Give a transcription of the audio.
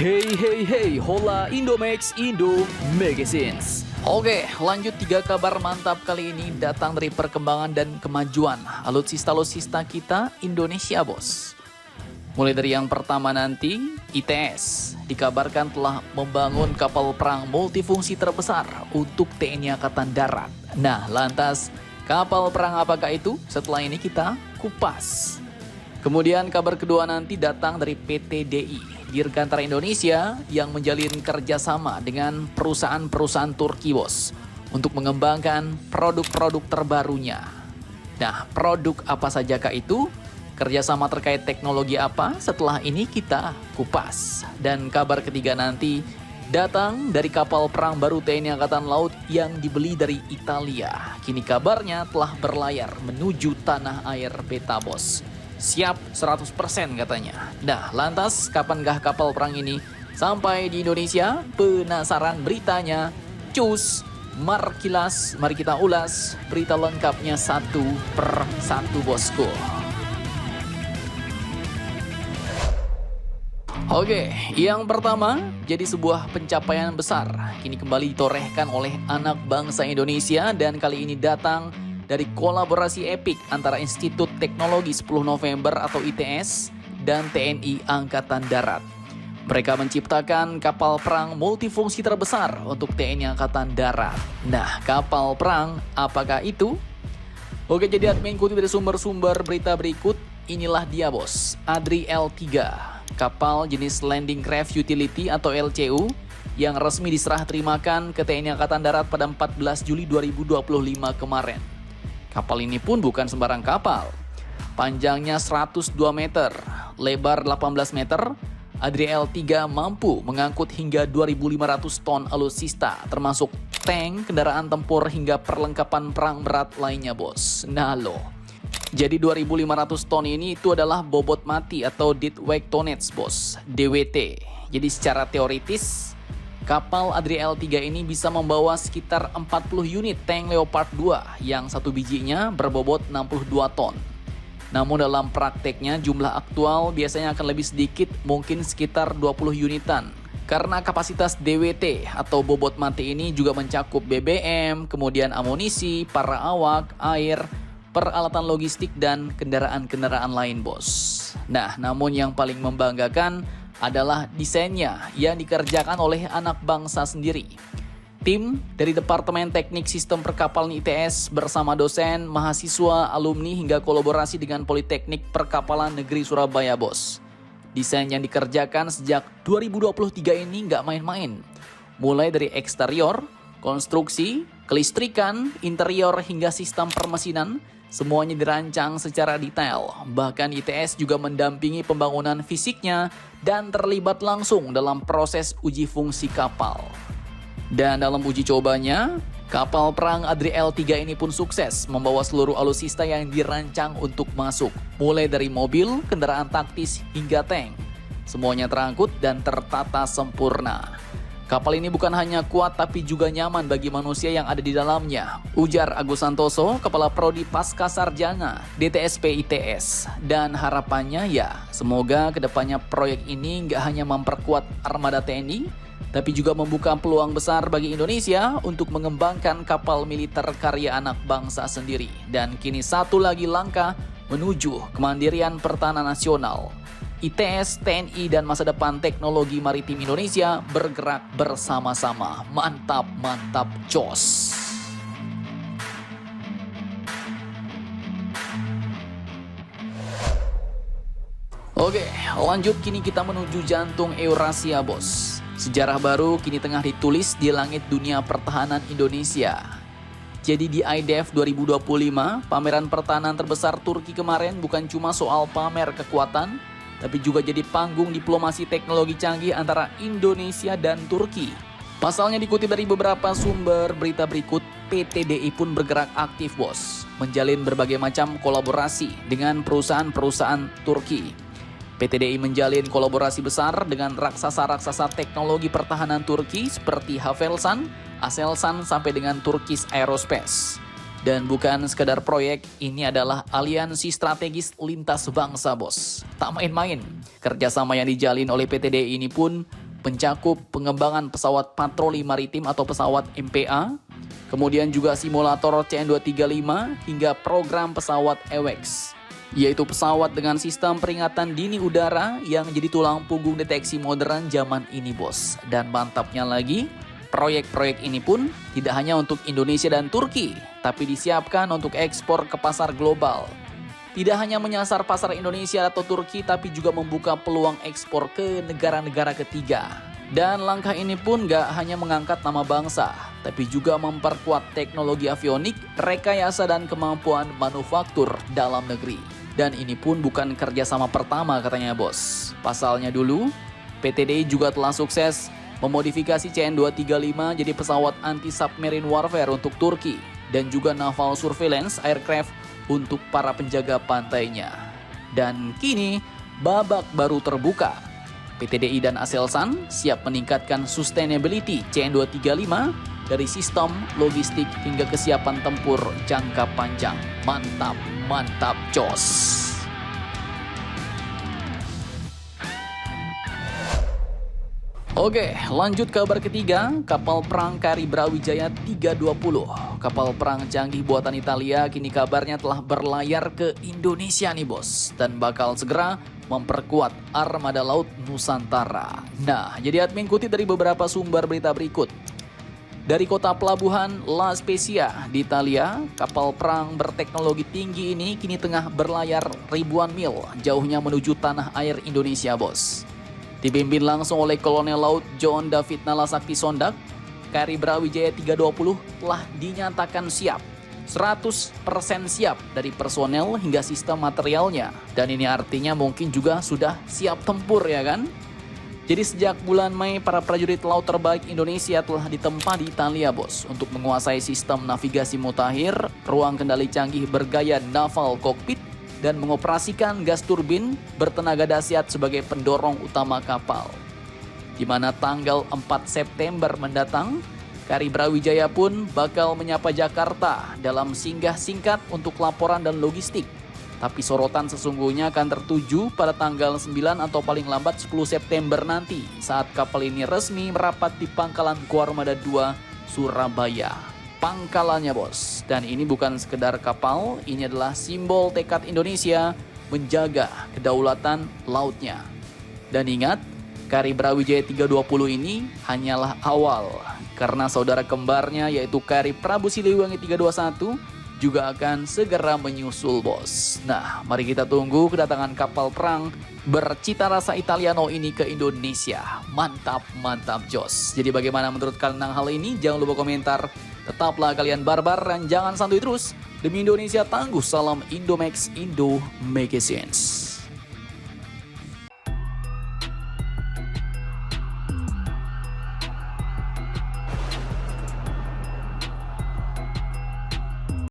Hey hey hey, hola Indomax Indo Magazines. Oke, lanjut 3 kabar mantap kali ini datang dari perkembangan dan kemajuan alutsista-alutsista kita Indonesia, bos. Mulai dari yang pertama nanti, ITS dikabarkan telah membangun kapal perang multifungsi terbesar untuk TNI Angkatan Darat. Nah, lantas kapal perang apakah itu? Setelah ini kita kupas. Kemudian kabar kedua nanti datang dari PT DI, Dirgantara Indonesia yang menjalin kerjasama dengan perusahaan-perusahaan Turki, bos, untuk mengembangkan produk-produk terbarunya. Nah, produk apa sajakah itu? Kerjasama terkait teknologi apa? Setelah ini kita kupas. Dan kabar ketiga nanti datang dari kapal perang baru TNI Angkatan Laut yang dibeli dari Italia. Kini kabarnya telah berlayar menuju tanah air beta, bos. Siap 100% katanya. Nah, lantas kapankah kapal perang ini sampai di Indonesia? Penasaran beritanya? Cus, Markilas, mari kita ulas berita lengkapnya satu per satu, bosku. Oke, yang pertama jadi sebuah pencapaian besar. Kini kembali ditorehkan oleh anak bangsa Indonesia dan kali ini datang dari kolaborasi epik antara Institut Teknologi 10 November atau ITS dan TNI Angkatan Darat. Mereka menciptakan kapal perang multifungsi terbesar untuk TNI Angkatan Darat. Nah, kapal perang apakah itu? Oke, jadi admin ikuti dari sumber-sumber berita berikut. Inilah dia, bos, Adri L3, kapal jenis Landing Craft Utility atau LCU yang resmi diserah terimakan ke TNI Angkatan Darat pada 14 Juli 2025 kemarin. Kapal ini pun bukan sembarang kapal. Panjangnya 102 meter, lebar 18 meter, Adri L3 mampu mengangkut hingga 2.500 ton alutsista, termasuk tank, kendaraan tempur, hingga perlengkapan perang berat lainnya, bos. Nah loh, jadi 2.500 ton ini itu adalah bobot mati atau dead weight tonnage, bos, DWT. Jadi secara teoritis, kapal Adri L3 ini bisa membawa sekitar 40 unit tank Leopard 2 yang satu bijinya berbobot 62 ton. Namun dalam prakteknya jumlah aktual biasanya akan lebih sedikit, mungkin sekitar 20 unitan. Karena kapasitas DWT atau bobot mati ini juga mencakup BBM, kemudian amunisi, para awak, air, peralatan logistik, dan kendaraan-kendaraan lain, bos. Nah, namun yang paling membanggakan adalah desainnya yang dikerjakan oleh anak bangsa sendiri. Tim dari Departemen Teknik Sistem Perkapalan ITS bersama dosen, mahasiswa, alumni, hingga kolaborasi dengan Politeknik Perkapalan Negeri Surabaya, bos. Desain yang dikerjakan sejak 2023 ini nggak main-main. Mulai dari eksterior, konstruksi, kelistrikan, interior, hingga sistem permesinan, semuanya dirancang secara detail. Bahkan ITS juga mendampingi pembangunan fisiknya dan terlibat langsung dalam proses uji fungsi kapal. Dan dalam uji cobanya, kapal perang Adri L3 ini pun sukses membawa seluruh alutsista yang dirancang untuk masuk. Mulai dari mobil, kendaraan taktis, hingga tank. Semuanya terangkut dan tertata sempurna. Kapal ini bukan hanya kuat tapi juga nyaman bagi manusia yang ada di dalamnya, ujar Agus Santoso, Kepala Prodi Pasca Sarjana DTSP ITS. Dan harapannya ya, semoga kedepannya proyek ini nggak hanya memperkuat armada TNI, tapi juga membuka peluang besar bagi Indonesia untuk mengembangkan kapal militer karya anak bangsa sendiri. Dan kini satu lagi langkah menuju kemandirian pertahanan nasional. ITS, TNI, dan masa depan teknologi maritim Indonesia bergerak bersama-sama. Mantap, mantap, jos. Oke, lanjut kini kita menuju jantung Eurasia, bos. Sejarah baru kini tengah ditulis di langit dunia pertahanan Indonesia. Jadi di IDF 2025, pameran pertahanan terbesar Turki kemarin bukan cuma soal pamer kekuatan, tapi juga jadi panggung diplomasi teknologi canggih antara Indonesia dan Turki. Pasalnya dikutip dari beberapa sumber berita berikut, PT DI pun bergerak aktif, bos, menjalin berbagai macam kolaborasi dengan perusahaan-perusahaan Turki. PT DI menjalin kolaborasi besar dengan raksasa-raksasa teknologi pertahanan Turki seperti Havelsan, Aselsan, sampai dengan Turkish Aerospace. Dan bukan sekadar proyek, ini adalah aliansi strategis lintas bangsa, bos. Tak main-main. Kerjasama yang dijalin oleh PT DI ini pun pencakup pengembangan pesawat patroli maritim atau pesawat MPA, kemudian juga simulator CN-235 hingga program pesawat AWACS, yaitu pesawat dengan sistem peringatan dini udara yang jadi tulang punggung deteksi modern zaman ini, bos. Dan mantapnya lagi, proyek-proyek ini pun tidak hanya untuk Indonesia dan Turki, tapi disiapkan untuk ekspor ke pasar global. Tidak hanya menyasar pasar Indonesia atau Turki, tapi juga membuka peluang ekspor ke negara-negara ketiga. Dan langkah ini pun gak hanya mengangkat nama bangsa, tapi juga memperkuat teknologi avionik, rekayasa dan kemampuan manufaktur dalam negeri. Dan ini pun bukan kerjasama pertama katanya, bos. Pasalnya dulu, PT DI juga telah sukses memodifikasi CN-235 jadi pesawat anti-submarine warfare untuk Turki, dan juga naval surveillance aircraft untuk para penjaga pantainya. Dan kini babak baru terbuka. PT DI dan Aselsan siap meningkatkan sustainability CN-235 dari sistem, logistik hingga kesiapan tempur jangka panjang. Mantap, mantap, jos. Oke, lanjut kabar ketiga, kapal perang KRI Brawijaya 320. Kapal perang canggih buatan Italia kini kabarnya telah berlayar ke Indonesia nih, bos. Dan bakal segera memperkuat armada laut Nusantara. Nah, jadi admin kutip dari beberapa sumber berita berikut. Dari kota pelabuhan La Spezia di Italia, kapal perang berteknologi tinggi ini kini tengah berlayar ribuan mil jauhnya menuju tanah air Indonesia, bos. Dipimpin langsung oleh Kolonel Laut John David Nalasakti Sondak, KRI Brawijaya 320 telah dinyatakan siap. 100% siap dari personel hingga sistem materialnya. Dan ini artinya mungkin juga sudah siap tempur, ya kan? Jadi sejak bulan Mei, para prajurit laut terbaik Indonesia telah ditempa di Italia, bos, untuk menguasai sistem navigasi mutakhir, ruang kendali canggih bergaya naval cockpit, dan mengoperasikan gas turbin bertenaga dahsyat sebagai pendorong utama kapal. Di mana tanggal 4 September mendatang, KRI Brawijaya pun bakal menyapa Jakarta dalam singgah singkat untuk laporan dan logistik. Tapi sorotan sesungguhnya akan tertuju pada tanggal 9 atau paling lambat 10 September nanti saat kapal ini resmi merapat di Pangkalan Koarmada 2, Surabaya. Pangkalannya, bos. Dan ini bukan sekedar kapal, ini adalah simbol tekad Indonesia menjaga kedaulatan lautnya. Dan ingat, KRI Brawijaya 320 ini hanyalah awal, karena saudara kembarnya yaitu KRI Prabu Siliwangi 321 juga akan segera menyusul, bos. Nah, mari kita tunggu kedatangan kapal perang bercita rasa Italiano ini ke Indonesia. Mantap, mantap, jos. Jadi bagaimana menurut kalian tentang hal ini? Jangan lupa komentar. Tetaplah kalian barbar dan jangan santuy terus. Demi Indonesia tangguh, salam Indomax, Indo Make Sense.